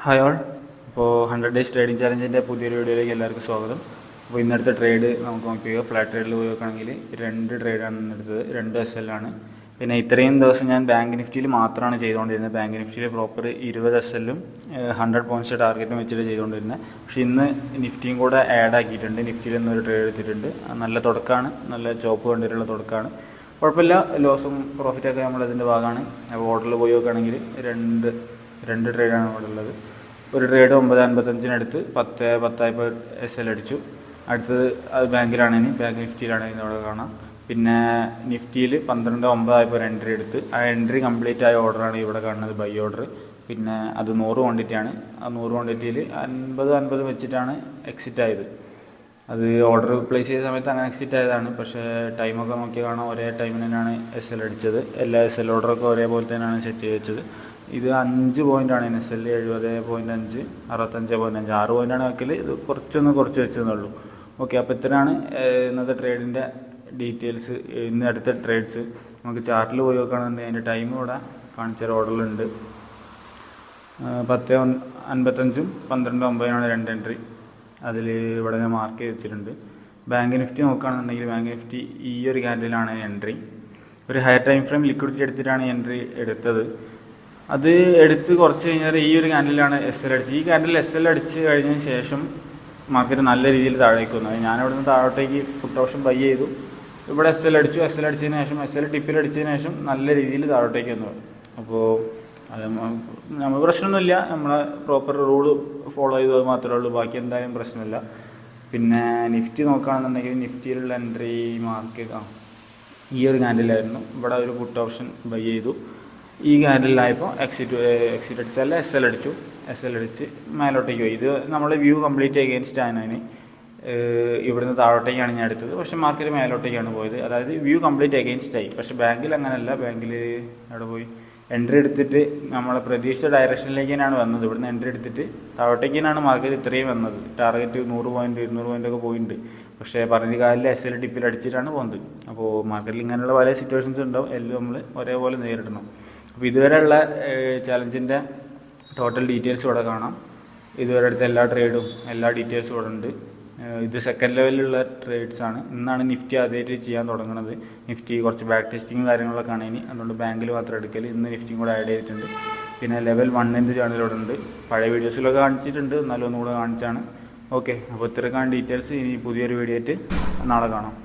Hi all. അപ്പോൾ 100 days trading ചാലഞ്ചിൻ്റെ പുതിയൊരു വീഡിയോയിലേക്ക് എല്ലാവർക്കും സ്വാഗതം. അപ്പോൾ ഇന്നടുത്ത ട്രേഡ് നമുക്ക് നോക്കിയോ. ഫ്ലാറ്റ് ട്രേഡിൽ പോയി നോക്കുകയാണെങ്കിൽ 2 ട്രേഡാണ് ഇന്നെടുത്തത്, 2 SL. പിന്നെ ഇത്രയും ദിവസം ഞാൻ ബാങ്ക് നിഫ്റ്റിയിൽ മാത്രമാണ് ചെയ്തുകൊണ്ടിരുന്നത്. ബാങ്ക് നിഫ്റ്റിയിൽ പ്രോപ്പർ 20 SL 100 പോയിൻറ്റ്സ് ടാർഗറ്റും വെച്ചിട്ട് ചെയ്തുകൊണ്ടിരുന്നത്. പക്ഷേ ഇന്ന് നിഫ്റ്റിയും കൂടെ ആഡ് ആക്കിയിട്ടുണ്ട്. നിഫ്റ്റിയിൽ ഇന്നൊരു ട്രേഡ് എടുത്തിട്ടുണ്ട്. നല്ല തുടക്കമാണ്, നല്ല ചോപ്പ് കണ്ടിട്ടുള്ള തുടക്കമാണ്. കുഴപ്പമില്ല, ലോസും പ്രോഫിറ്റൊക്കെ നമ്മളതിൻ്റെ ഭാഗമാണ്. അപ്പോൾ ഓർഡറിൽ പോയി നോക്കുകയാണെങ്കിൽ രണ്ട് ട്രേഡാണ് ഇവിടെ ഉള്ളത്. ഒരു ട്രേഡ് 9.55 10 SL അടിച്ചു. അടുത്തത് അത് ബാങ്കിലാണെങ്കിൽ ബാങ്ക് നിഫ്റ്റിയിലാണെങ്കിൽ അവിടെ കാണാം. പിന്നെ നിഫ്റ്റിയിൽ 12.9 ഒരു എൻട്രി എടുത്ത് ആ എൻട്രി കംപ്ലീറ്റ് ആയ ഓർഡറാണ് ഇവിടെ കാണുന്നത്, ബൈ ഓർഡർ. പിന്നെ അത് 100 ക്വാണ്ടിറ്റിയാണ്. ആ 100 ക്വാണ്ടിറ്റിയിൽ 50 വെച്ചിട്ടാണ് എക്സിറ്റ് ആയത്. അത് ഓർഡർ പ്ലേസ് ചെയ്ത സമയത്ത് അങ്ങനെ എക്സിറ്റ് ആയതാണ്. പക്ഷേ ടൈമൊക്കെ നോക്കി കാണാം, ഒരേ ടൈമിന് തന്നെയാണ് SL അടിച്ചത്. എല്ലാ SL ഓർഡറൊക്കെ ഒരേപോലെ തന്നെയാണ് സെറ്റ് ചെയ്ത് വെച്ചത്. ഇത് 5 പോയിൻ്റാണ് SL 70.5 65.5 6 പോയിൻ്റാണ് വെക്കൽ. ഇത് കുറച്ച് വെച്ചതെന്നുള്ളൂ. ഓക്കെ, അപ്പോൾ ഇത്രയാണ് ഇന്നത്തെ ട്രേഡിൻ്റെ ഡീറ്റെയിൽസ്. ഇന്ന് അടുത്ത ട്രേഡ്സ് നമുക്ക് ചാർട്ടിൽ പോയി നോക്കുകയാണെന്നുണ്ടെങ്കിൽ അതിൻ്റെ ടൈം ഇവിടെ കാണിച്ച ഓർഡറിലുണ്ട്. 10:55 12:09 2 എൻട്രി അതിൽ ഇവിടെ ഞാൻ മാർക്ക് ചെയ്ത് വെച്ചിട്ടുണ്ട്. ബാങ്ക് നിഫ്റ്റി നോക്കുകയാണെന്നുണ്ടെങ്കിൽ ബാങ്ക് നിഫ്റ്റി ഈ ഒരു ക്യാൻഡിലാണ് എൻട്രി. ഒരു ഹയർ ടൈം ഫ്രെയിം ലിക്വിഡിറ്റി എടുത്തിട്ടാണ് എൻട്രി എടുത്തത്. അത് എടുത്ത് കുറച്ച് കഴിഞ്ഞാൽ ഈ ഒരു ക്യാൻഡിലാണ് SL അടിച്ച്. ഈ ക്യാൻഡിൽ SL അടിച്ച് കഴിഞ്ഞതിന് ശേഷം മാർക്കറ്റ് നല്ല രീതിയിൽ താഴേക്ക് വന്നു. ഞാനിവിടെ നിന്ന് താഴോട്ടേക്ക് പുട്ട് ഓപ്ഷൻ ബൈ ചെയ്തു. ഇവിടെ SL അടിച്ചു. SL അടിച്ചതിന് ശേഷം SL ടിപ്പിൽ അടിച്ചതിന് ശേഷം നല്ല രീതിയിൽ താഴോട്ടേക്ക് വന്നു. അപ്പോൾ അത് നമ്മൾ പ്രശ്നമൊന്നുമില്ല, നമ്മളെ പ്രോപ്പർ റൂള് ഫോളോ ചെയ്തത് മാത്രമേ ഉള്ളൂ. ബാക്കി എന്തായാലും പ്രശ്നമില്ല. പിന്നെ നിഫ്റ്റി നോക്കുകയാണെന്നുണ്ടെങ്കിൽ നിഫ്റ്റിയിലുള്ള എൻട്രി മാർക്ക് ഈ ഒരു ക്യാൻഡിലായിരുന്നു. ഇവിടെ ഒരു പുട്ട് ഓപ്ഷൻ ബൈ ചെയ്തു. ഈ ക്യാൻഡിലായപ്പോൾ എക്സിറ്റ് അടിച്ചല്ല SL അടിച്ചു. SL അടിച്ച് മേലോട്ടേക്ക് പോയി. ഇത് നമ്മൾ വ്യൂ കംപ്ലീറ്റ് എഗെയിൻസ്റ്റ് ആണ്. ഇവിടുന്ന് താഴോട്ടേക്കാണ് ഞാൻ എടുത്തത്. പക്ഷേ മാർക്കറ്റ് മേലോട്ടേക്കാണ് പോയത്. അതായത് വ്യൂ കംപ്ലീറ്റ് എഗെയിൻസ്റ്റ് ആയി. പക്ഷേ ബാങ്കിൽ അങ്ങനെയല്ല. ബാങ്കിൽ അവിടെ പോയി എൻട്രി എടുത്തിട്ട് നമ്മളെ പ്രതീക്ഷിച്ച ഡയറക്ഷനിലേക്ക് തന്നെയാണ് വന്നത്. ഇവിടുന്ന് എൻട്രി എടുത്തിട്ട് താഴോട്ടേക്ക് തന്നെയാണ് മാർക്കറ്റ് ഇത്രയും വന്നത്. ടാർഗറ്റ് 100 പോയിൻറ്റ് 200 പോയിൻ്റൊക്കെ പോയിട്ടുണ്ട്. പക്ഷേ പറഞ്ഞ കാലിൽ SL ടിപ്പിൽ അടിച്ചിട്ടാണ് പോകുന്നത്. അപ്പോൾ മാർക്കറ്റിൽ ഇങ്ങനെയുള്ള പല സിറ്റുവേഷൻസ് ഉണ്ടാവും. എല്ലാം നമ്മൾ ഒരേപോലെ നേരിടണം. അപ്പോൾ ഇതുവരെയുള്ള ചലഞ്ചിൻ്റെ ടോട്ടൽ ഡീറ്റെയിൽസ് ഇവിടെ കാണാം. ഇതുവരെ എടുത്ത എല്ലാ ട്രേഡും എല്ലാ ഡീറ്റെയിൽസും ഇവിടെ ഉണ്ട്. ഇത് സെക്കൻഡ് ലെവലിലുള്ള ട്രേഡ്സ് ആണ്. ഇന്നാണ് നിഫ്റ്റി ആദ്യമായിട്ട് ചെയ്യാൻ തുടങ്ങുന്നത്. നിഫ്റ്റി കുറച്ച് ബാക്ക് ടെസ്റ്റിങ്ങും കാര്യങ്ങളൊക്കെ ആണ് ഇനി. അതുകൊണ്ട് ബാങ്കിൽ മാത്രം എടുക്കൽ. ഇന്ന് നിഫ്റ്റിയും കൂടെ ആഡ് ചെയ്തിട്ടുണ്ട്. പിന്നെ ലെവൽ 1 ചാനലിലൂടെ ഉണ്ട്. പഴയ വീഡിയോസിലൊക്കെ കാണിച്ചിട്ടുണ്ട്, എന്നാലും ഒന്നുകൂടെ കാണിച്ചാണ്. ഓക്കെ, അപ്പോൾ ഇത്രയൊക്കെയാണ് ഡീറ്റെയിൽസ്. ഇനി പുതിയൊരു വീഡിയോ ആയിട്ട് നാളെ കാണാം.